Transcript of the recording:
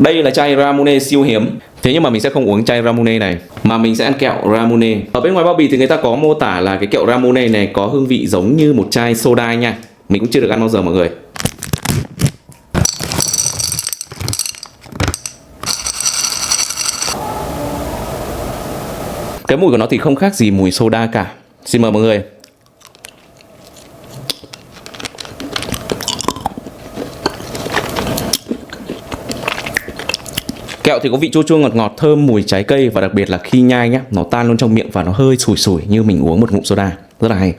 Đây là chai Ramune siêu hiếm. Thế nhưng mà mình sẽ không uống chai Ramune này, mà mình sẽ ăn kẹo Ramune. Ở bên ngoài bao bì thì người ta có mô tả là cái kẹo Ramune này có hương vị giống như một chai soda nha. Mình cũng chưa được ăn bao giờ mọi người. Cái mùi của nó thì không khác gì mùi soda cả. Xin mời mọi người. Kẹo thì có vị chua chua ngọt ngọt, thơm mùi trái cây, và đặc biệt là khi nhai nhá, nó tan luôn trong miệng và nó hơi sủi sủi như mình uống một ngụm soda. Rất là hay.